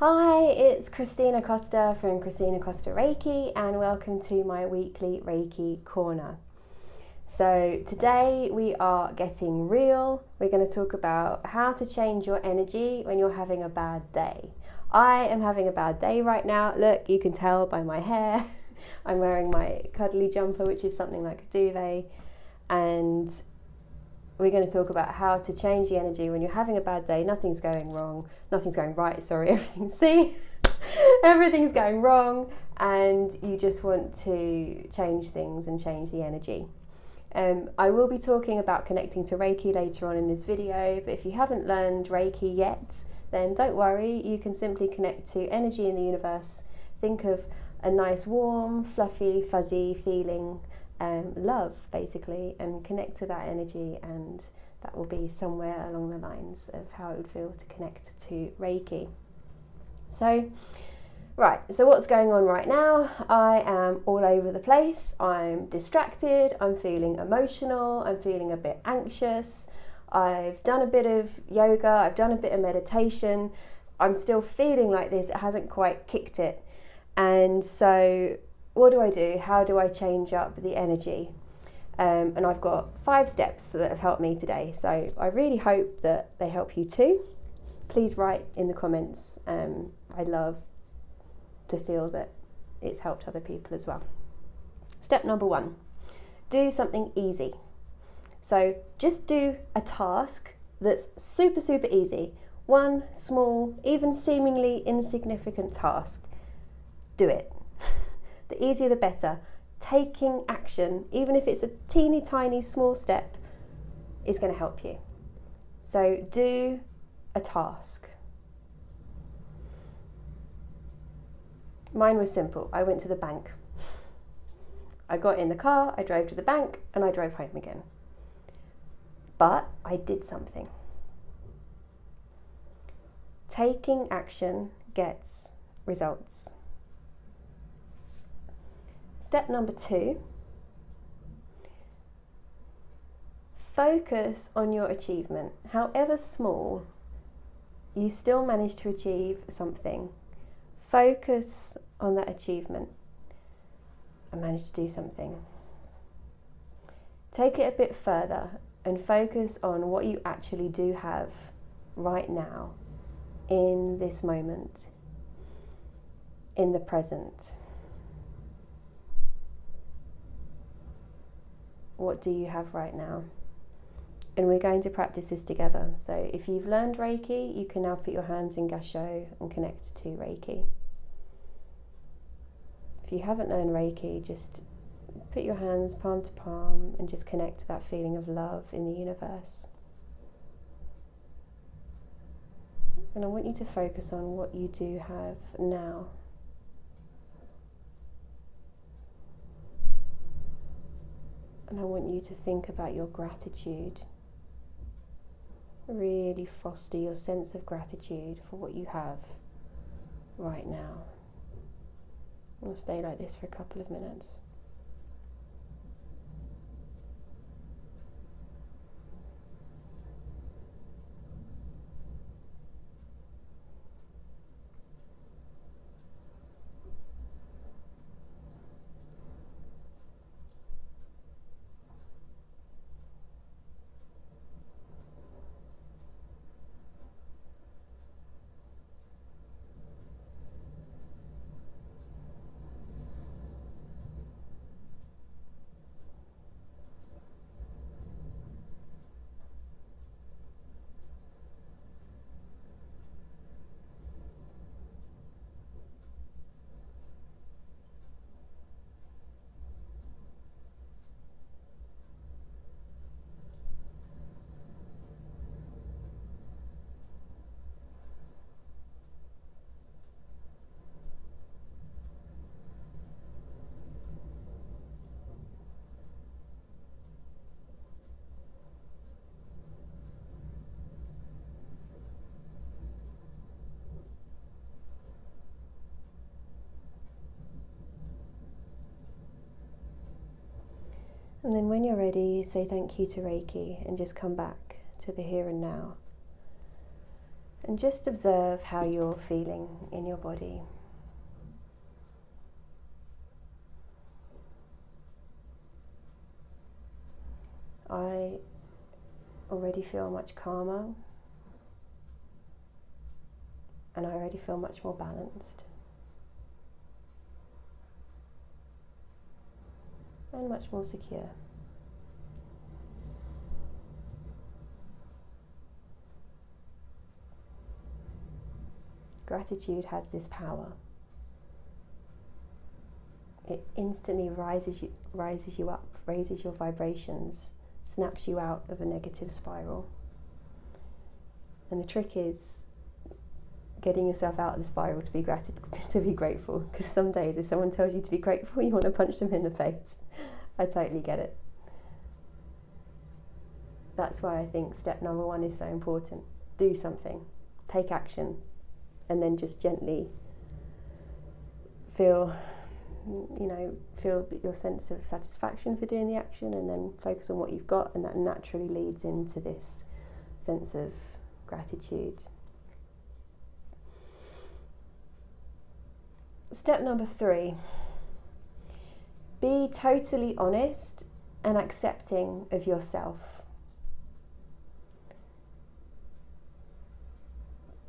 Hi, it's Christina Costa from Christina Costa Reiki, and welcome to my weekly Reiki Corner. So today we are getting real. We're going to talk about how to change your energy when you're having a bad day. I am having a bad day right now. Look, you can tell by my hair. I'm wearing my cuddly jumper, which is something like a duvet, and we're going to talk about how to change the energy when you're having a bad day. Nothing's going wrong. Nothing's going right. Sorry, everything's going wrong, and you just want to change things and change the energy. I will be talking about connecting to Reiki later on in this video, but if you haven't learned Reiki yet, then don't worry. You can simply connect to energy in the universe. Think of a nice, warm, fluffy, fuzzy feeling. Love, basically, and connect to that energy, and that will be somewhere along the lines of how it would feel to connect to Reiki. So what's going on right now? I am all over the place. I'm distracted, I'm feeling emotional, I'm feeling a bit anxious. I've done a bit of yoga, I've done a bit of meditation. I'm still feeling like this, it hasn't quite kicked it. And so what do I do? How do I change up the energy? And I've got 5 steps that have helped me today. So I really hope that they help you too. Please write in the comments. I'd love to feel that it's helped other people as well. Step number 1, do something easy. So just do a task that's super, super easy. One small, even seemingly insignificant task. Do it. The easier the better. Taking action, even if it's a teeny tiny small step, is going to help you. So do a task. Mine was simple. I went to the bank. I got in the car, I drove to the bank, and I drove home again. But I did something. Taking action gets results. Step number 2, focus on your achievement. However small, you still manage to achieve something. Focus on that achievement. I managed to do something. Take it a bit further and focus on what you actually do have right now, in this moment, in the present. What do you have right now? And we're going to practice this together. So if you've learned Reiki, you can now put your hands in Gasho and connect to Reiki. If you haven't learned Reiki, just put your hands palm to palm and just connect to that feeling of love in the universe. And I want you to focus on what you do have now. And I want you to think about your gratitude. Really foster your sense of gratitude for what you have right now. We'll stay like this for a couple of minutes. And then when you're ready, say thank you to Reiki and just come back to the here and now. And just observe how you're feeling in your body. I already feel much calmer, and I already feel much more balanced and much more secure. Gratitude has this power. It instantly rises you up, raises your vibrations, snaps you out of a negative spiral. And the trick is getting yourself out of the spiral to be grateful. Because some days, if someone tells you to be grateful, you want to punch them in the face. I totally get it. That's why I think step number 1 is so important. Do something, take action, and then just gently feel your sense of satisfaction for doing the action, and then focus on what you've got, and that naturally leads into this sense of gratitude. Step number 3, be totally honest and accepting of yourself.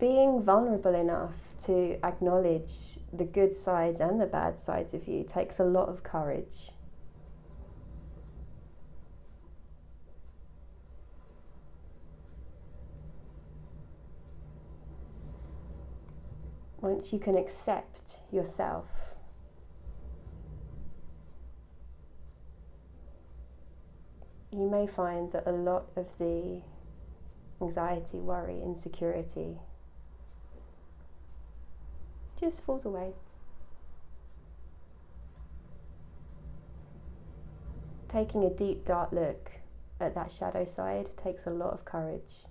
Being vulnerable enough to acknowledge the good sides and the bad sides of you takes a lot of courage. Once you can accept yourself, you may find that a lot of the anxiety, worry, insecurity just falls away. Taking a deep, dark look at that shadow side takes a lot of courage.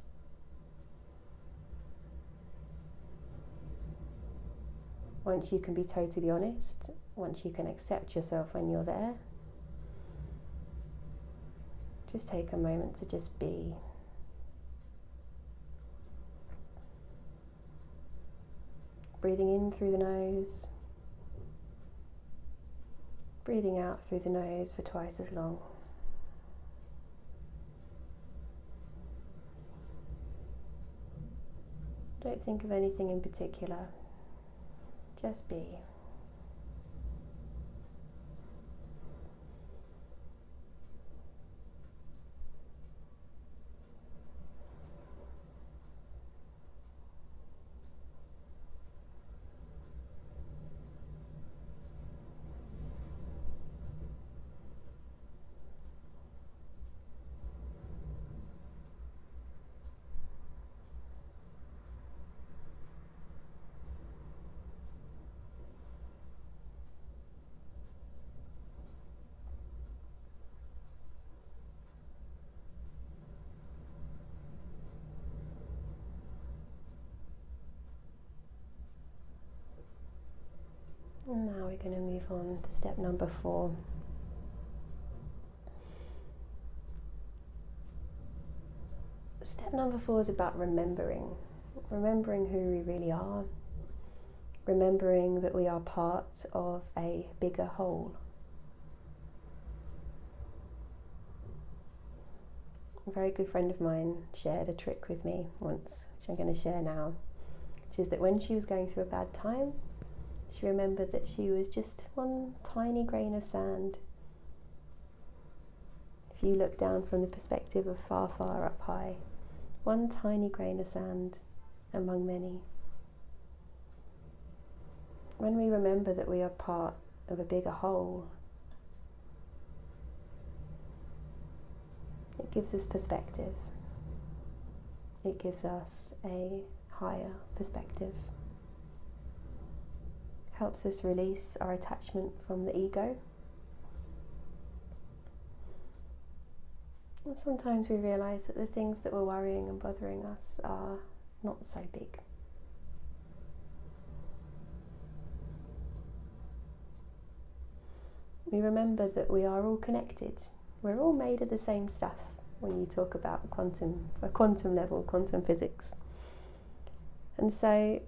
Once you can be totally honest, once you can accept yourself when you're there, just take a moment to just be. Breathing in through the nose, breathing out through the nose for twice as long. Don't think of anything in particular, just be. And now we're going to move on to step number 4. Step number 4 is about remembering who we really are, remembering that we are part of a bigger whole. A very good friend of mine shared a trick with me once, which I'm going to share now, which is that when she was going through a bad time, she remembered that she was just one tiny grain of sand. If you look down from the perspective of far, far up high, one tiny grain of sand among many. When we remember that we are part of a bigger whole, it gives us perspective. It gives us a higher perspective. Helps us release our attachment from the ego. And sometimes we realise that the things that were worrying and bothering us are not so big. We remember that we are all connected. We're all made of the same stuff when you talk about quantum level, quantum physics. And so,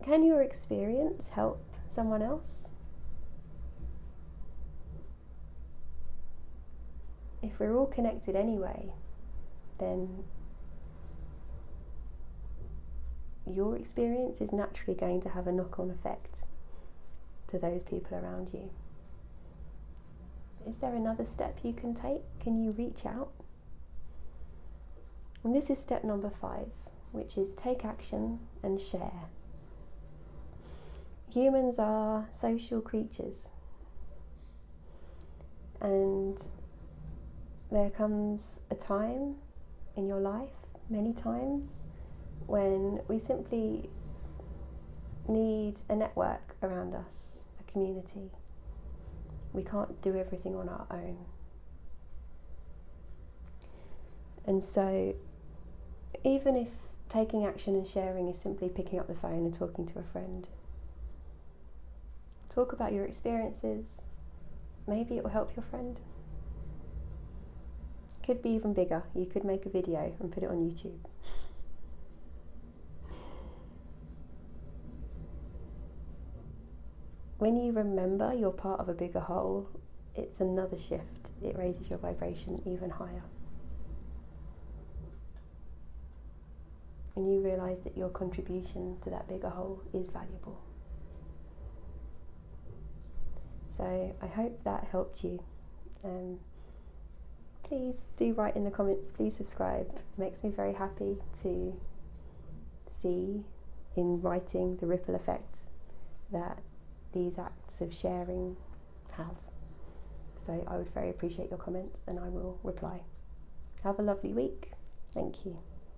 can your experience help someone else? If we're all connected anyway, then your experience is naturally going to have a knock-on effect to those people around you. Is there another step you can take? Can you reach out? And this is step number 5, which is take action and share. Humans are social creatures, and there comes a time in your life, many times, when we simply need a network around us, a community. We can't do everything on our own. And so, even if taking action and sharing is simply picking up the phone and talking to a friend, talk about your experiences. Maybe it will help your friend. Could be even bigger. You could make a video and put it on YouTube. When you remember you're part of a bigger whole, it's another shift. It raises your vibration even higher. And you realise that your contribution to that bigger whole is valuable. So I hope that helped you. Please do write in the comments, please subscribe. It makes me very happy to see in writing the ripple effect that these acts of sharing have. So I would very appreciate your comments and I will reply. Have a lovely week. Thank you.